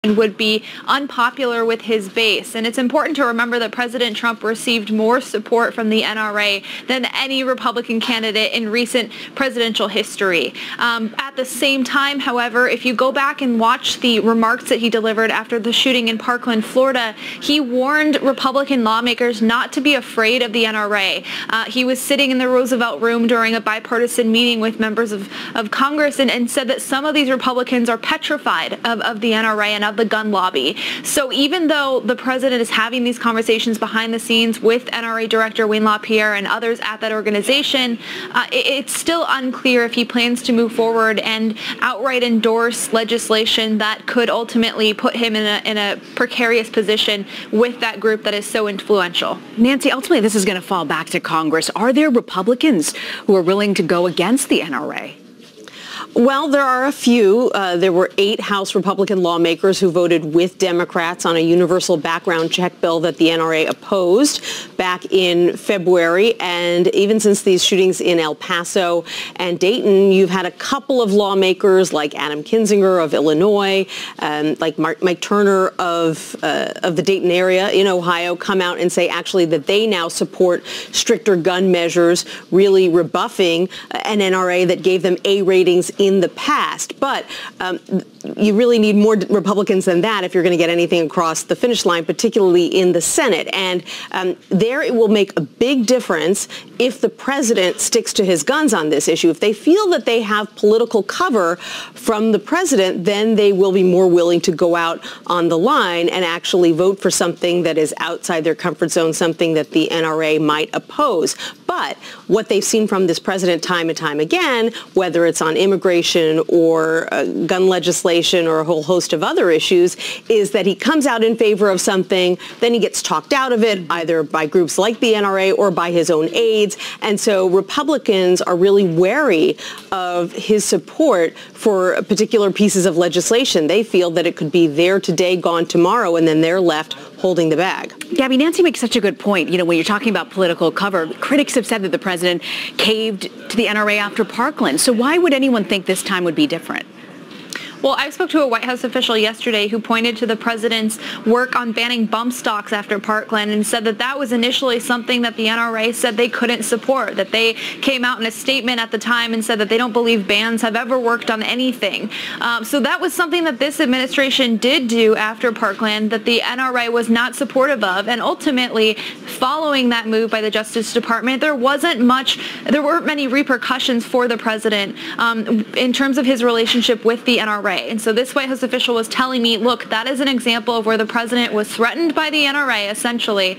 would be unpopular with his base. And it's important to remember that President Trump received more support from the NRA than any Republican candidate in recent presidential history. At the same time, however, if you go back and watch the remarks that he delivered after the shooting in Parkland, Florida, he warned Republican lawmakers not to be afraid of the NRA. He was sitting in the Roosevelt Room during a bipartisan meeting with members of Congress and said that some of these Republicans are petrified of the NRA and of the gun lobby. So even though the president is having these conversations behind the scenes with NRA Director Wayne LaPierre and others at that organization, it's still unclear if he plans to move forward and outright endorse legislation that could ultimately put him in a precarious position with that group that is so influential. Nancy, ultimately this is going to fall back to Congress. Are there Republicans who are willing to go against the NRA? Well, there are a few. There were 8 House Republican lawmakers who voted with Democrats on a universal background check bill that the NRA opposed back in February. And even since these shootings in El Paso and Dayton, you've had a couple of lawmakers like Adam Kinzinger of Illinois, like Mike Turner of the Dayton area in Ohio come out and say actually that they now support stricter gun measures, really rebuffing an NRA that gave them A ratings in the past. But you really need more Republicans than that if you're going to get anything across the finish line, particularly in the Senate. And there it will make a big difference if the president sticks to his guns on this issue. If they feel that they have political cover from the president, then they will be more willing to go out on the line and actually vote for something that is outside their comfort zone, something that the NRA might oppose. But what they've seen from this president time and time again, whether it's on immigration or gun legislation or a whole host of other issues, is that he comes out in favor of something, then he gets talked out of it, either by groups like the NRA or by his own aides. And so Republicans are really wary of his support for particular pieces of legislation. They feel that it could be there today, gone tomorrow, and then they're left holding the bag. Gabby, Nancy makes such a good point. You know, when you're talking about political cover, critics have said that the president caved to the NRA after Parkland. So why would anyone think this time would be different? Well, I spoke to a White House official yesterday who pointed to the president's work on banning bump stocks after Parkland and said that that was initially something that the NRA said they couldn't support, that they came out in a statement at the time and said that they don't believe bans have ever worked on anything. So that was something that this administration did do after Parkland that the NRA was not supportive of. And ultimately, following that move by the Justice Department, there weren't many repercussions for the president in terms of his relationship with the NRA. And so this White House official was telling me, look, that is an example of where the president was threatened by the NRA, essentially,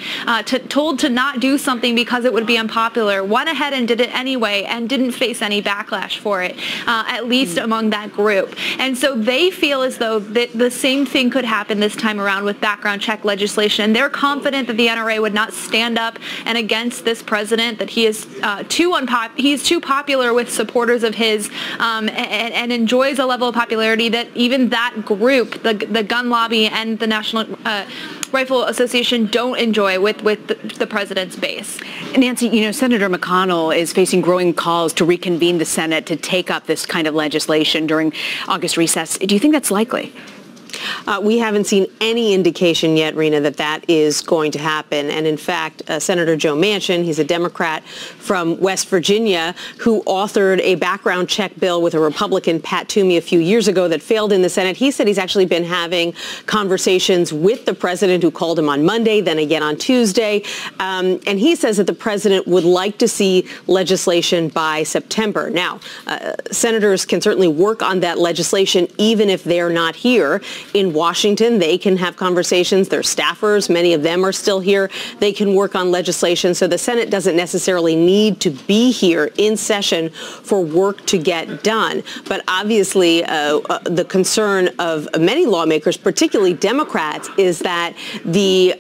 told to not do something because it would be unpopular, went ahead and did it anyway and didn't face any backlash for it, at least among that group. And so they feel as though that the same thing could happen this time around with background check legislation. They're confident that the NRA would not stand up and against this president, that he is too popular with supporters of his and enjoys a level of popularity that even that group, the gun lobby and the National Rifle Association, don't enjoy with the president's base. Nancy, you know, Senator McConnell is facing growing calls to reconvene the Senate to take up this kind of legislation during August recess. Do you think that's likely? We haven't seen any indication yet, Rena, that that is going to happen. And in fact, Senator Joe Manchin, he's a Democrat from West Virginia, who authored a background check bill with a Republican, Pat Toomey, a few years ago that failed in the Senate. He said he's actually been having conversations with the president, who called him on Monday, then again on Tuesday. And he says that the president would like to see legislation by September. Now, senators can certainly work on that legislation even if they're not here in Washington. They can have conversations. Their staffers, many of them are still here. They can work on legislation. So the Senate doesn't necessarily need to be here in session for work to get done. But obviously, the concern of many lawmakers, particularly Democrats, is that the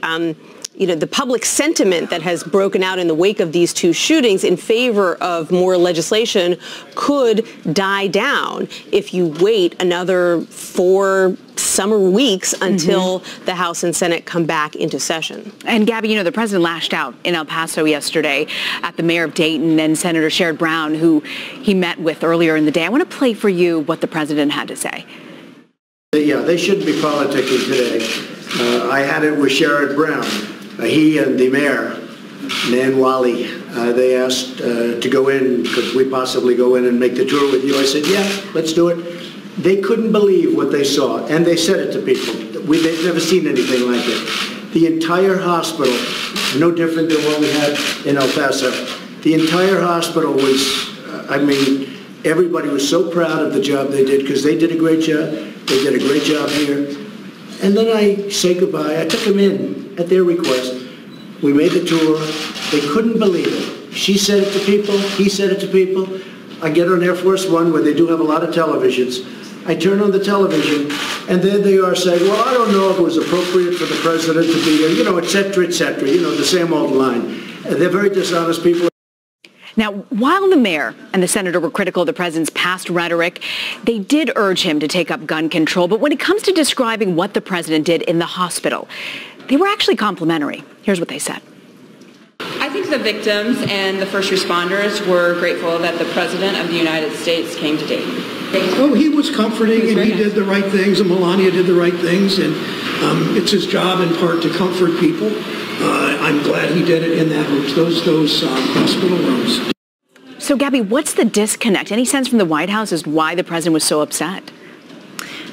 public sentiment that has broken out in the wake of these two shootings in favor of more legislation could die down if you wait another 4 summer weeks until the House and Senate come back into session. And Gabby, you know, the president lashed out in El Paso yesterday at the mayor of Dayton and Senator Sherrod Brown, who he met with earlier in the day. I want to play for you what the president had to say. Yeah, they shouldn't be politicking today. I had it with Sherrod Brown. He and the mayor, Nan Wally, they asked to go in. Could we possibly go in and make the tour with you? I said, yeah, let's do it. They couldn't believe what they saw, and they said it to people. They've never seen anything like it. The entire hospital, no different than what we had in El Paso. The entire hospital was, everybody was so proud of the job they did because they did a great job. They did a great job here. And then I say goodbye. I took them in at their request. We made the tour. They couldn't believe it. She said it to people. He said it to people. I get on Air Force One where they do have a lot of televisions. I turn on the television, and there they are saying, well, I don't know if it was appropriate for the president to be here, et cetera, the same old line. They're very dishonest people. Now, while the mayor and the senator were critical of the president's past rhetoric, they did urge him to take up gun control. But when it comes to describing what the president did in the hospital, they were actually complimentary. Here's what they said. I think the victims and the first responders were grateful that the President of the United States came to Dayton. Oh, he was comforting, and he did the right things, and Melania did the right things, and it's his job in part to comfort people. I'm glad he did it in those hospital rooms. So, Gabby, what's the disconnect? Any sense from the White House as to why the president was so upset?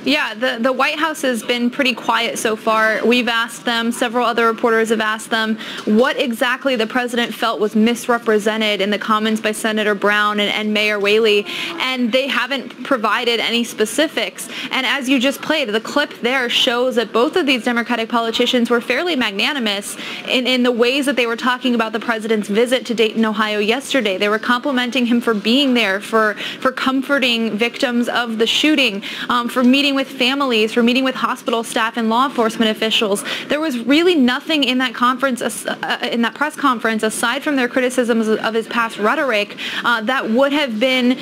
Yeah, the White House has been pretty quiet so far. We've asked them, several other reporters have asked them, what exactly the president felt was misrepresented in the comments by Senator Brown and Mayor Whaley, and they haven't provided any specifics. And as you just played, the clip there shows that both of these Democratic politicians were fairly magnanimous in the ways that they were talking about the president's visit to Dayton, Ohio yesterday. They were complimenting him for being there, for comforting victims of the shooting, for meeting with families, for meeting with hospital staff and law enforcement officials. There was really nothing in that conference, in that press conference, aside from their criticisms of his past rhetoric, that would have been,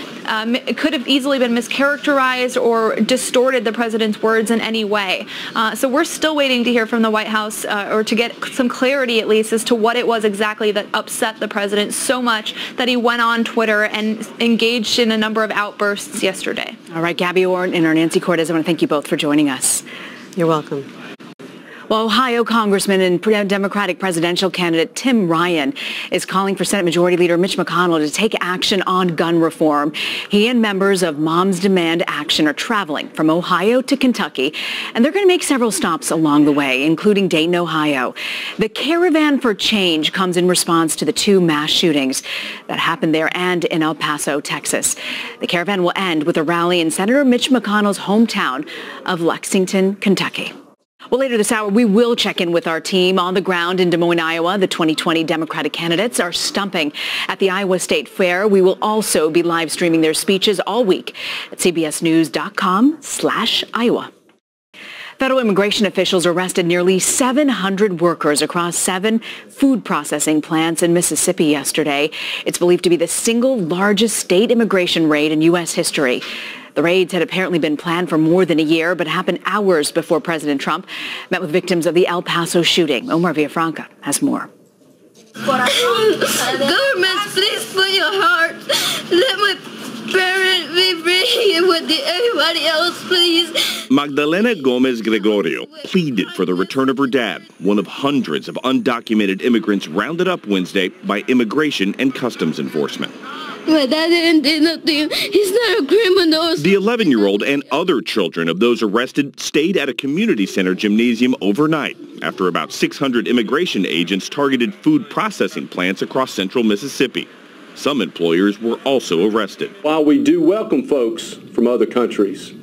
could have easily been mischaracterized or distorted the president's words in any way. So we're still waiting to hear from the White House, or to get some clarity at least as to what it was exactly that upset the president so much that he went on Twitter and engaged in a number of outbursts yesterday. All right, Gabby Orton and Nancy Cortez, I want to thank you both for joining us. You're welcome. Well, Ohio Congressman and Democratic presidential candidate Tim Ryan is calling for Senate Majority Leader Mitch McConnell to take action on gun reform. He and members of Moms Demand Action are traveling from Ohio to Kentucky, and they're going to make several stops along the way, including Dayton, Ohio. The Caravan for Change comes in response to the two mass shootings that happened there and in El Paso, Texas. The caravan will end with a rally in Senator Mitch McConnell's hometown of Lexington, Kentucky. Well, later this hour, we will check in with our team on the ground in Des Moines, Iowa. The 2020 Democratic candidates are stumping at the Iowa State Fair. We will also be live streaming their speeches all week at cbsnews.com/Iowa. Federal immigration officials arrested nearly 700 workers across 7 food processing plants in Mississippi yesterday. It's believed to be the single largest state immigration raid in U.S. history. The raids had apparently been planned for more than a year, but happened hours before President Trump met with victims of the El Paso shooting. Omar Villafranca has more. Government, please put your heart. Let my parents be free with everybody else, please. Magdalena Gomez Gregorio pleaded for the return of her dad, one of hundreds of undocumented immigrants rounded up Wednesday by Immigration and Customs Enforcement. My dad didn't do nothing. He's not a criminal. The 11-year-old and other children of those arrested stayed at a community center gymnasium overnight after about 600 immigration agents targeted food processing plants across central Mississippi. Some employers were also arrested. While we do welcome folks from other countries,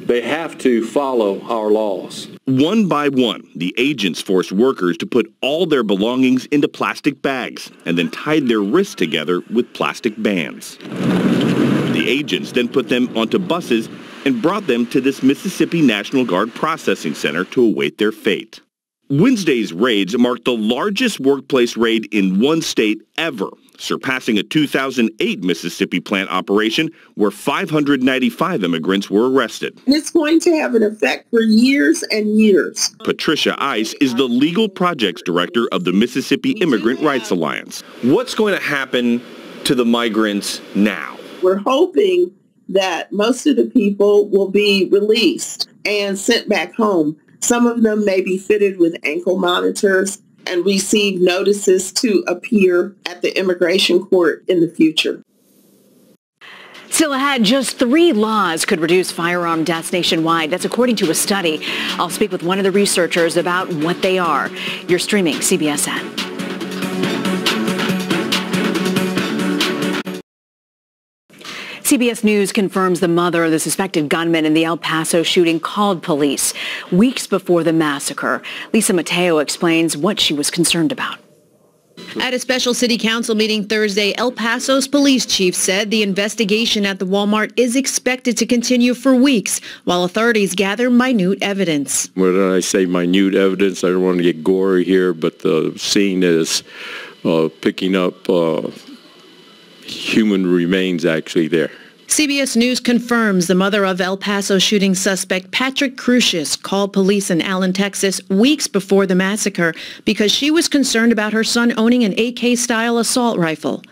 they have to follow our laws. One by one, the agents forced workers to put all their belongings into plastic bags and then tied their wrists together with plastic bands. The agents then put them onto buses and brought them to this Mississippi National Guard processing center to await their fate. Wednesday's raids marked the largest workplace raid in one state ever, surpassing a 2008 Mississippi plant operation where 595 immigrants were arrested. It's going to have an effect for years and years. Patricia Ice is the legal projects director of the Mississippi Immigrant Rights Alliance. What's going to happen to the migrants now? We're hoping that most of the people will be released and sent back home. Some of them may be fitted with ankle monitors and receive notices to appear at the immigration court in the future. Still ahead, just 3 laws could reduce firearm deaths nationwide. That's according to a study. I'll speak with one of the researchers about what they are. You're streaming Cbsn. CBS News confirms the mother of the suspected gunman in the El Paso shooting called police weeks before the massacre. Lisa Mateo explains what she was concerned about. At a special city council meeting Thursday, El Paso's police chief said the investigation at the Walmart is expected to continue for weeks while authorities gather minute evidence. When I say minute evidence, I don't want to get gory here, but the scene is picking up human remains actually there. CBS News confirms the mother of El Paso shooting suspect Patrick Crucius called police in Allen, Texas weeks before the massacre because she was concerned about her son owning an AK-style assault rifle.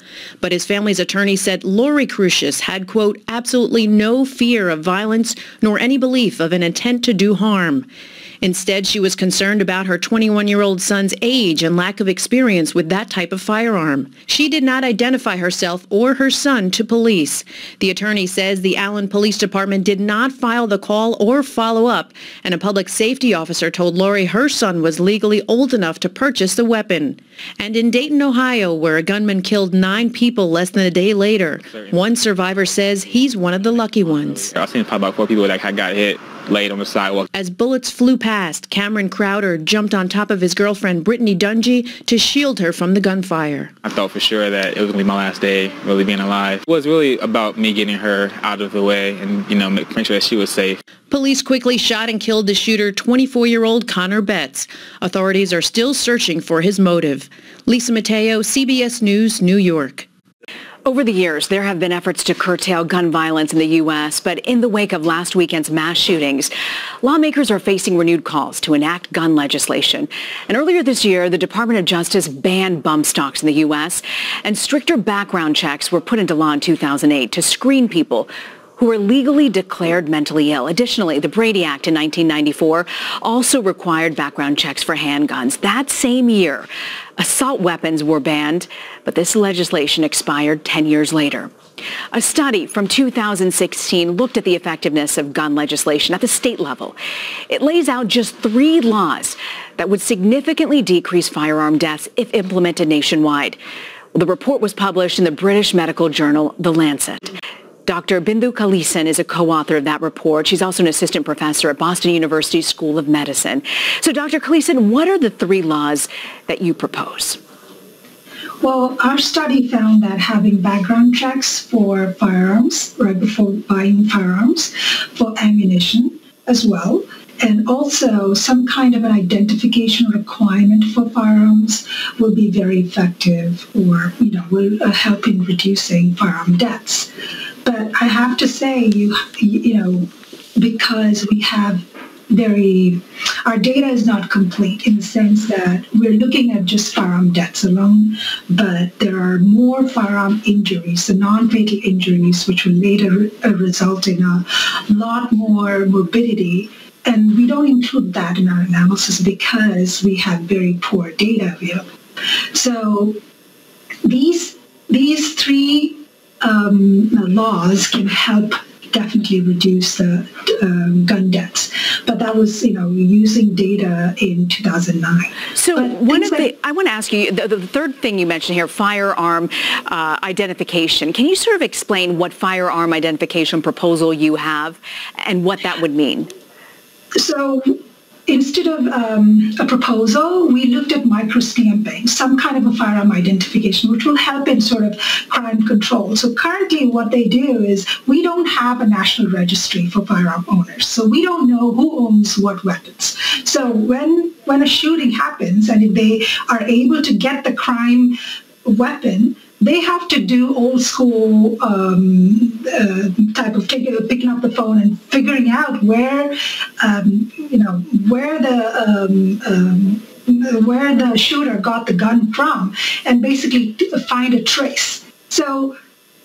But his family's attorney said Lori Crucius had, quote, absolutely no fear of violence nor any belief of an intent to do harm. Instead, she was concerned about her 21-year-old son's age and lack of experience with that type of firearm. She did not identify herself or her son to police. The attorney says the Allen Police Department did not file the call or follow up, and a public safety officer told Lori her son was legally old enough to purchase the weapon. And in Dayton, Ohio, where a gunman killed 9 people less than a day later, one survivor says he's one of the lucky ones. I've seen probably about 4 people that got hit, laid on the sidewalk. As bullets flew past, Cameron Crowder jumped on top of his girlfriend Brittany Dungy to shield her from the gunfire. I thought for sure that it was going to be my last day really being alive. It was really about me getting her out of the way and, making sure that she was safe. Police quickly shot and killed the shooter, 24-year-old Connor Betts. Authorities are still searching for his motive. Lisa Mateo, CBS News, New York. Over the years, there have been efforts to curtail gun violence in the U.S., but in the wake of last weekend's mass shootings, lawmakers are facing renewed calls to enact gun legislation. And earlier this year, the Department of Justice banned bump stocks in the U.S., and stricter background checks were put into law in 2008 to screen people who were legally declared mentally ill. Additionally, the Brady Act in 1994 also required background checks for handguns. That same year, assault weapons were banned, but this legislation expired 10 years later. A study from 2016 looked at the effectiveness of gun legislation at the state level. It lays out just 3 laws that would significantly decrease firearm deaths if implemented nationwide. The report was published in the British medical journal, The Lancet. Dr. Bindu Kalisan is a co-author of that report. She's also an assistant professor at Boston University School of Medicine. So, Dr. Kalisan, what are the 3 laws that you propose? Well, our study found that having background checks for firearms, right before buying firearms, for ammunition as well, and also some kind of an identification requirement for firearms will be very effective or, will help in reducing firearm deaths. But I have to say, because we have our data is not complete in the sense that we're looking at just firearm deaths alone, but there are more firearm injuries, the non-fatal injuries, which will later result in a lot more morbidity. And we don't include that in our analysis because we have very poor data available. So these 3 laws can help definitely reduce the gun deaths. But that was, using data in 2009. So I want to ask you, the third thing you mentioned here, firearm identification. Can you sort of explain what firearm identification proposal you have and what that would mean? So instead of a proposal, we looked at microstamping, some kind of a firearm identification, which will help in sort of crime control. So currently what they do is we don't have a national registry for firearm owners. So we don't know who owns what weapons. So when a shooting happens and if they are able to get the crime weapon, they have to do old school type of picking up the phone and figuring out where the shooter got the gun from, and basically find a trace. So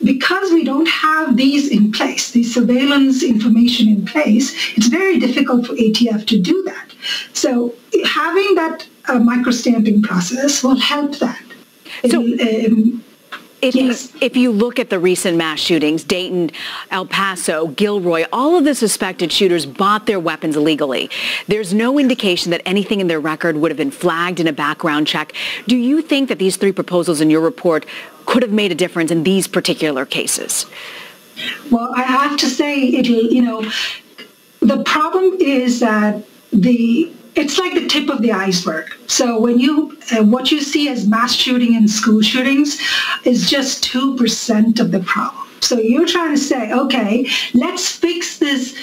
because we don't have these in place, these surveillance information in place, it's very difficult for ATF to do that. So having that microstamping process will help that. So, if you look at the recent mass shootings, Dayton, El Paso, Gilroy, all of the suspected shooters bought their weapons illegally. There's no indication that anything in their record would have been flagged in a background check. Do you think that these three proposals in your report could have made a difference in these particular cases? Well, I have to say, the problem is that it's like the tip of the iceberg. So when what you see as mass shooting and school shootings is just 2% of the problem. So you're trying to say, okay, let's fix this,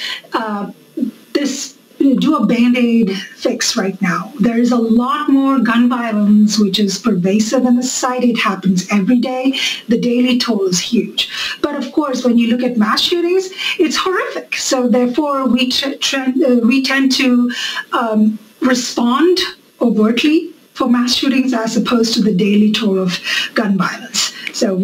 do a Band-Aid fix right now. There is a lot more gun violence, which is pervasive in the society. It happens every day. The daily toll is huge. But of course, when you look at mass shootings, it's horrific. So therefore, we tend to respond overtly for mass shootings as opposed to the daily toll of gun violence. So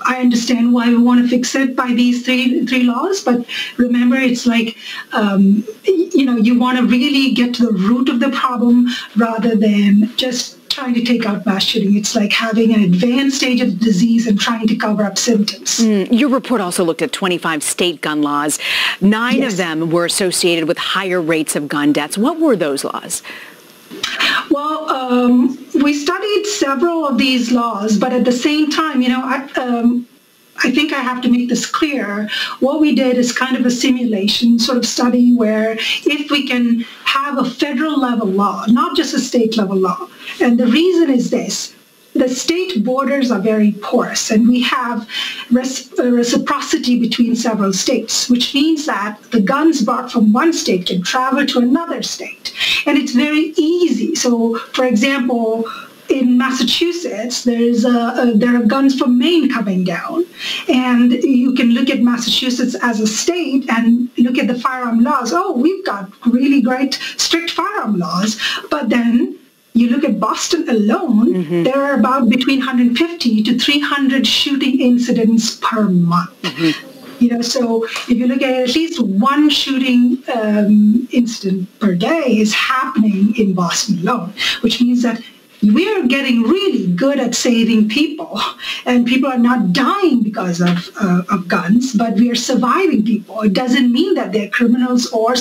I understand why we want to fix it by these three laws, but remember, it's like, you want to really get to the root of the problem rather than just trying to take out mass shooting. It's like having an advanced stage of disease and trying to cover up symptoms. Your report also looked at 25 state gun laws. 9 of them were associated with higher rates of gun deaths. What were those laws? Well, we studied several of these laws, but at the same time, I think I have to make this clear. What we did is kind of a simulation sort of study where if we can have a federal level law, not just a state level law. And the reason is this. The state borders are very porous, and we have reciprocity between several states, which means that the guns bought from one state can travel to another state. And it's very easy. So, for example, in Massachusetts, there are guns from Maine coming down, and you can look at Massachusetts as a state and look at the firearm laws. Oh, we've got really great strict firearm laws, but then you look at Boston alone, there are about between 150 to 300 shooting incidents per month. So if you look at least one shooting incident per day is happening in Boston alone, which means that we're getting really good at saving people, and people are not dying because of guns, but we are surviving people. It doesn't mean that they're criminals or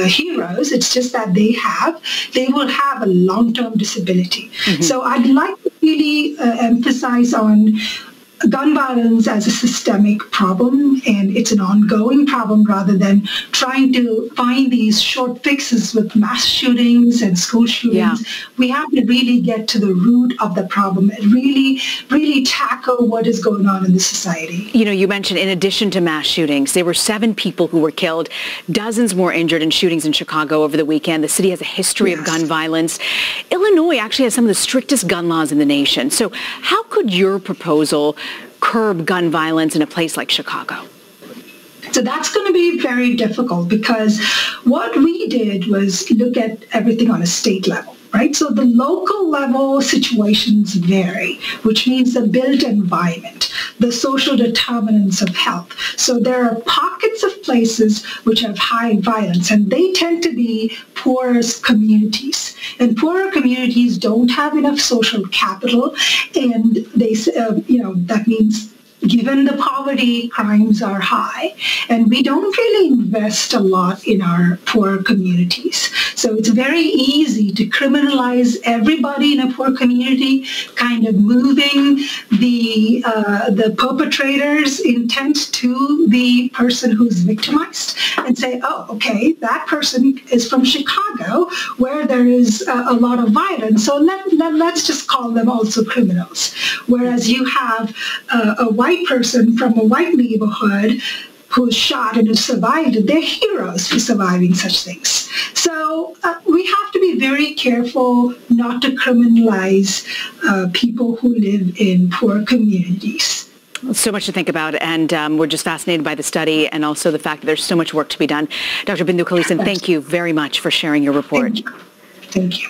heroes. It's just that they will have a long-term disability. So I'd like to really emphasize on gun violence as a systemic problem, and it's an ongoing problem rather than trying to find these short fixes with mass shootings and school shootings. We have to really get to the root of the problem and really tackle what is going on in the society. You mentioned in addition to mass shootings, there were 7 people who were killed, dozens more injured in shootings in Chicago over the weekend. The city has a history of gun violence. Illinois actually has some of the strictest gun laws in the nation. So how could your proposal curb gun violence in a place like Chicago? So that's going to be very difficult because what we did was look at everything on a state level, right? So the local level situations vary, which means the built environment, the social determinants of health. So there are pockets of places which have high violence, and they tend to be poorest communities. And poorer communities don't have enough social capital, and that means given the poverty, crimes are high, and we don't really invest a lot in our poor communities. So it's very easy to criminalize everybody in a poor community, kind of moving the perpetrator's intent to the person who's victimized and say, oh, okay, that person is from Chicago where there is a lot of violence, so let's just call them also criminals. Whereas you have a white person from a white neighborhood who's shot and has survived, they're heroes for surviving such things. So we have to be very careful not to criminalize people who live in poor communities. So much to think about, and we're just fascinated by the study and also the fact that there's so much work to be done. Dr. Bindu Kaleesan, thank you very much for sharing your report. Thank you.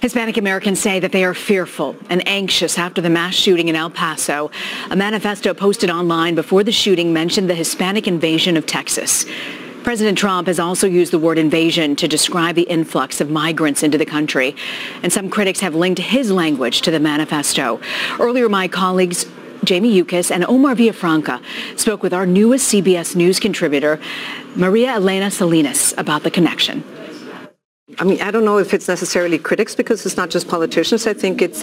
Hispanic Americans say that they are fearful and anxious after the mass shooting in El Paso. A manifesto posted online before the shooting mentioned the Hispanic invasion of Texas. President Trump has also used the word invasion to describe the influx of migrants into the country. And some critics have linked his language to the manifesto. Earlier, my colleagues Jamie Yukas and Omar Villafranca spoke with our newest CBS News contributor, Maria Elena Salinas, about the connection. I mean, I don't know if it's necessarily critics because it's not just politicians. I think it's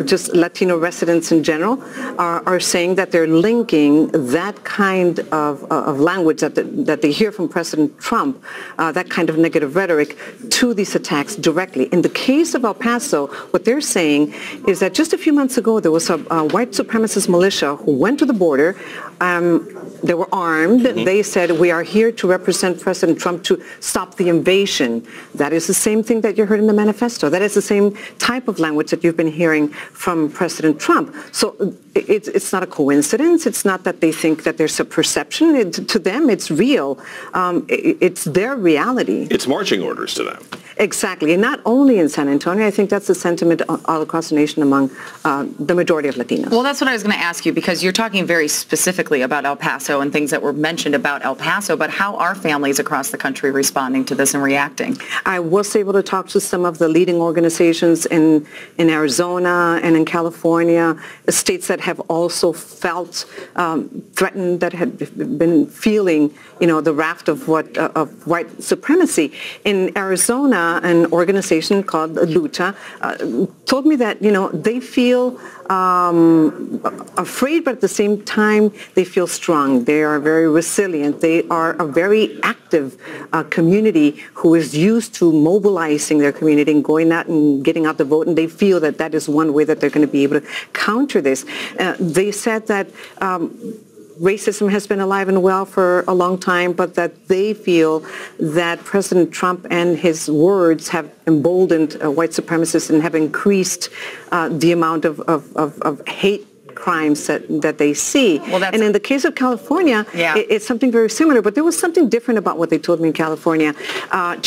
just Latino residents in general are saying that they're linking that kind of language that they hear from President Trump, that kind of negative rhetoric, to these attacks directly. In the case of El Paso, what they're saying is that just a few months ago, there was a white supremacist militia who went to the border. They were armed. Mm-hmm. They said, we are here to represent President Trump to stop the invasion. That is the same thing that you heard in the manifesto. That is the same type of language that you've been hearing from President Trump. So it's not a coincidence. It's not that they think that there's a perception. To them, it's real. It's their reality. It's marching orders to them. Exactly. And not only in San Antonio. I think that's the sentiment all across the nation among the majority of Latinos. Well, that's what I was going to ask you, because you're talking very specifically about El Paso and things that were mentioned about El Paso, but how are families across the country responding to this and reacting? I was able to talk to some of the leading organizations in Arizona and in California, states that have also felt threatened, that had been feeling, the raft of white supremacy. In Arizona, an organization called Lucha told me that, they feel afraid, but at the same time, they feel strong. They are very resilient. They are a very active community who is used to mobilizing their community and going out and getting out the vote, and they feel that that is one way that they're going to be able to counter this. They said that racism has been alive and well for a long time, but that they feel that President Trump and his words have emboldened white supremacists and have increased the amount of hate crimes that they see. And in the case of California, it's something very similar, but there was something different about what they told me in California.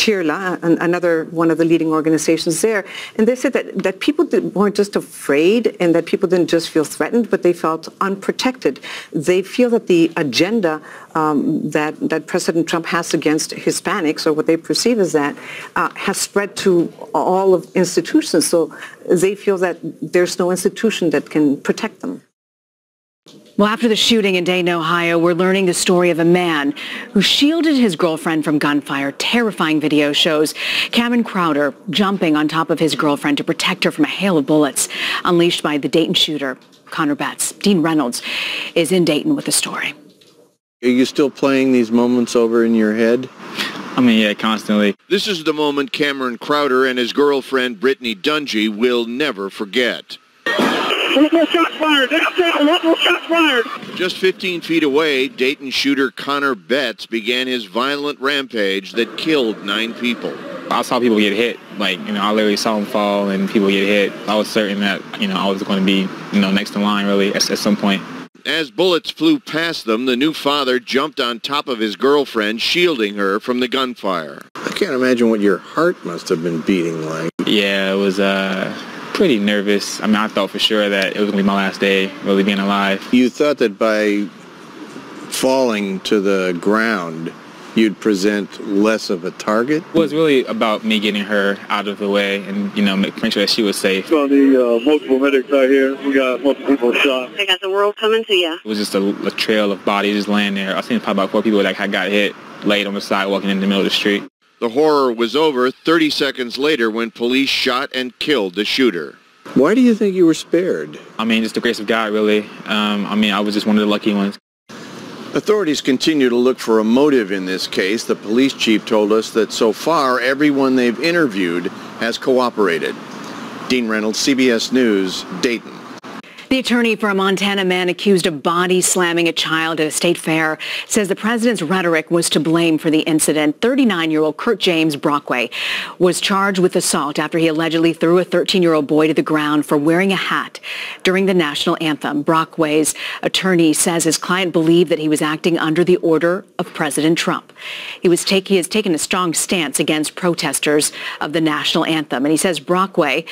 Chirla, another one of the leading organizations there, and they said that people weren't just afraid and that people didn't just feel threatened, but they felt unprotected. They feel that the agenda that President Trump has against Hispanics, or what they perceive as that, has spread to all of institutions. So they feel that there's no institution that can protect them. Well, after the shooting in Dayton, Ohio, we're learning the story of a man who shielded his girlfriend from gunfire. Terrifying video shows Cameron Crowder jumping on top of his girlfriend to protect her from a hail of bullets unleashed by the Dayton shooter, Connor Betts. Dean Reynolds is in Dayton with the story. Are you still playing these moments over in your head? I mean, yeah, constantly. This is the moment Cameron Crowder and his girlfriend, Brittany Dungy, will never forget. Multiple shots fired. Multiple shots fired. Just 15 feet away, Dayton shooter Connor Betts began his violent rampage that killed 9 people. I saw people get hit. I literally saw them fall and people get hit. I was certain that, I was going to be, next in line, really, at some point. As bullets flew past them, the new father jumped on top of his girlfriend, shielding her from the gunfire. I can't imagine what your heart must have been beating like. Yeah, it was pretty nervous. I mean, I thought for sure that it was going to be my last day really being alive. You thought that by falling to the ground, you'd present less of a target? It was really about me getting her out of the way and, making sure that she was safe. On the multiple medics out here, we got multiple people shot. They got the world coming to you. It was just a trail of bodies just laying there. I seen probably about 4 people that had got hit, laid on the sidewalk in the middle of the street. The horror was over 30 seconds later when police shot and killed the shooter. Why do you think you were spared? I mean, just the grace of God, really. I was just one of the lucky ones. Authorities continue to look for a motive in this case. The police chief told us that so far, everyone they've interviewed has cooperated. Dean Reynolds, CBS News, Dayton. The The attorney for a Montana man accused of body slamming a child at a state fair says the president's rhetoric was to blame for the incident. 39-year-old Kurt James Brockway was charged with assault after he allegedly threw a 13-year-old boy to the ground for wearing a hat during the national anthem. Brockway's attorney says his client believed that he was acting under the order of President Trump. He has taken a strong stance against protesters of the national anthem, and he says Brockway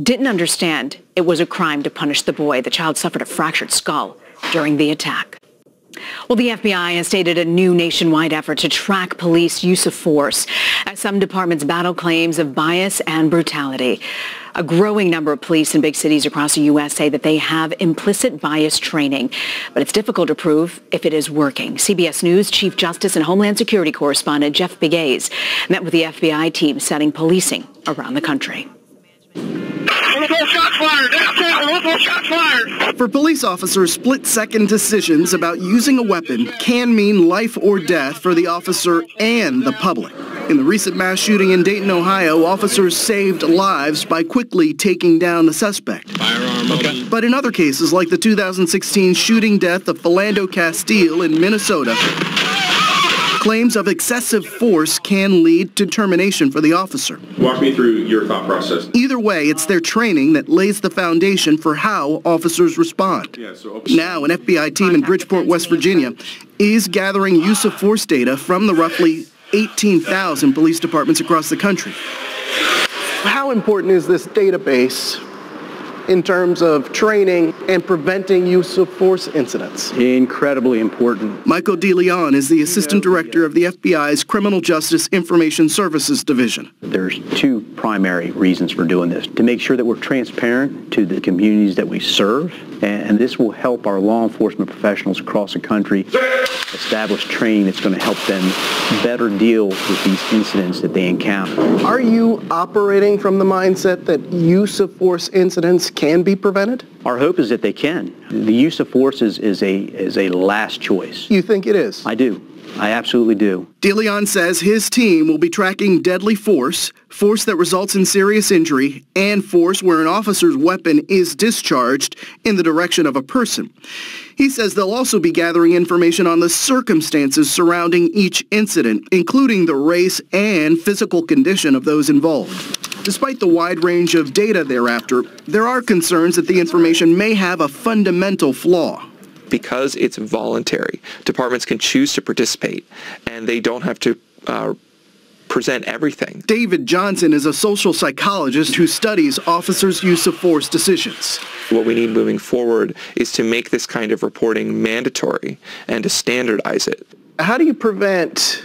didn't understand it was a crime to punish the boy. The child suffered a fractured skull during the attack. Well, the FBI has stated a new nationwide effort to track police use of force as some departments battle claims of bias and brutality. A growing number of police in big cities across the U.S. say that they have implicit bias training, but it's difficult to prove if it is working. CBS News Chief Justice and Homeland Security correspondent Jeff Begayes met with the FBI team studying policing around the country. For police officers, split-second decisions about using a weapon can mean life or death for the officer and the public. In the recent mass shooting in Dayton, Ohio, officers saved lives by quickly taking down the suspect. But in other cases, like the 2016 shooting death of Philando Castile in Minnesota, claims of excessive force can lead to termination for the officer. Walk me through your thought process. Either way, it's their training that lays the foundation for how officers respond. Now, an FBI team in Bridgeport, West Virginia, is gathering use of force data from the roughly 18,000 police departments across the country. How important is this database in terms of training and preventing use of force incidents? Incredibly important. Michael DeLeon is the Assistant Director of the FBI's Criminal Justice Information Services Division. There's two primary reasons for doing this. To make sure that we're transparent to the communities that we serve, and this will help our law enforcement professionals across the country establish training that's going to help them better deal with these incidents that they encounter. Are you operating from the mindset that use of force incidents can be prevented? Our hope is that they can. The use of force is a last choice. You think it is? I do. I absolutely do. DeLeon says his team will be tracking deadly force, force that results in serious injury, and force where an officer's weapon is discharged in the direction of a person. He says they'll also be gathering information on the circumstances surrounding each incident, including the race and physical condition of those involved. Despite the wide range of data thereafter, there are concerns that the information may have a fundamental flaw. Because it's voluntary, departments can choose to participate, and they don't have to present everything. David Johnson is a social psychologist who studies officers' use of force decisions. What we need moving forward is to make this kind of reporting mandatory and to standardize it. How do you prevent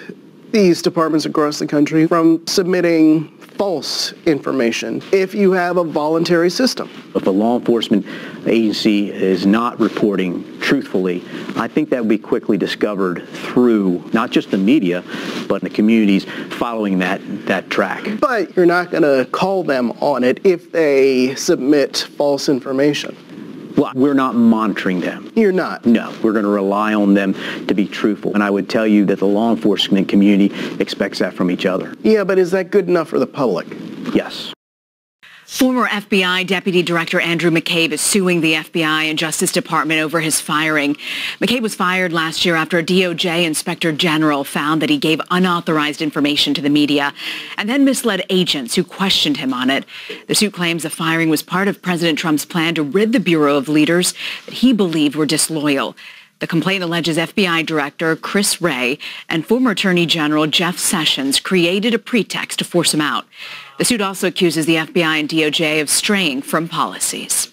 these departments across the country from submitting false information if you have a voluntary system? If a law enforcement agency is not reporting truthfully, I think that will be quickly discovered through not just the media, but the communities following that track. But you're not going to call them on it if they submit false information. Well, we're not monitoring them. You're not? No, we're going to rely on them to be truthful. And I would tell you that the law enforcement community expects that from each other. Yeah, but is that good enough for the public? Yes. Former FBI Deputy Director Andrew McCabe is suing the FBI and Justice Department over his firing. McCabe was fired last year after a DOJ Inspector General found that he gave unauthorized information to the media and then misled agents who questioned him on it. The suit claims the firing was part of President Trump's plan to rid the Bureau of leaders that he believed were disloyal. The complaint alleges FBI Director Chris Wray and former Attorney General Jeff Sessions created a pretext to force him out. The suit also accuses the FBI and DOJ of straying from policies.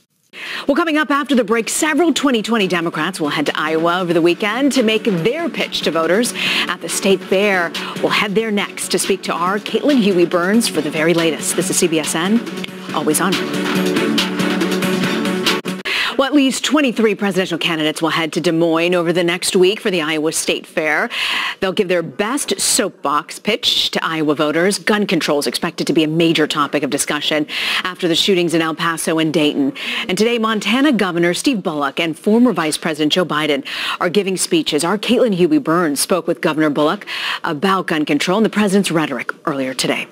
Well, coming up after the break, several 2020 Democrats will head to Iowa over the weekend to make their pitch to voters at the state fair. We'll head there next to speak to our Caitlin Huey-Burns for the very latest. This is CBSN, always on. Well, at least 23 presidential candidates will head to Des Moines over the next week for the Iowa State Fair. They'll give their best soapbox pitch to Iowa voters. Gun control is expected to be a major topic of discussion after the shootings in El Paso and Dayton. And today, Montana Governor Steve Bullock and former Vice President Joe Biden are giving speeches. Our Caitlin Huey-Burns spoke with Governor Bullock about gun control and the president's rhetoric earlier today.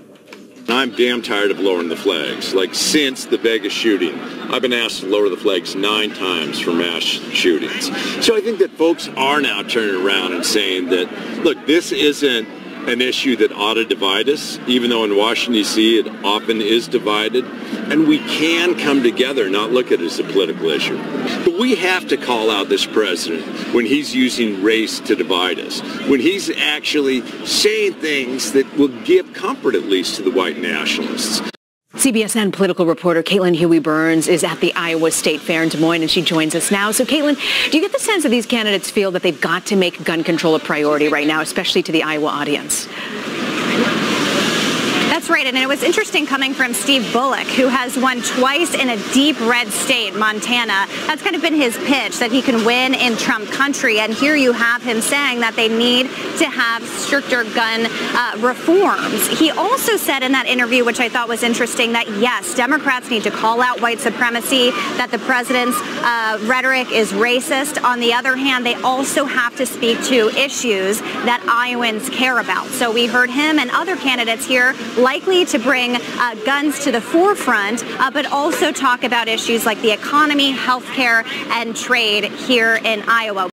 I'm damn tired of lowering the flags. Like, since the Vegas shooting, I've been asked to lower the flags 9 times for mass shootings. So I think that folks are now turning around and saying that, look, this isn't an issue that ought to divide us, even though in Washington, D.C. it often is divided. And we can come together, not look at it as a political issue. But we have to call out this president when he's using race to divide us, when he's actually saying things that will give comfort, at least, to the white nationalists. CBSN political reporter Caitlin Huey-Burns is at the Iowa State Fair in Des Moines, and she joins us now. So, Caitlin, do you get the sense that these candidates feel that they've got to make gun control a priority right now, especially to the Iowa audience? That's right, and it was interesting coming from Steve Bullock, who has won twice in a deep red state, Montana. That's kind of been his pitch, that he can win in Trump country, and here you have him saying that they need to have stricter gun reforms. He also said in that interview, which I thought was interesting, that yes, Democrats need to call out white supremacy, that the president's rhetoric is racist. On the other hand, they also have to speak to issues that Iowans care about. So we heard him and other candidates here likely to bring guns to the forefront, but also talk about issues like the economy, healthcare, and trade here in Iowa.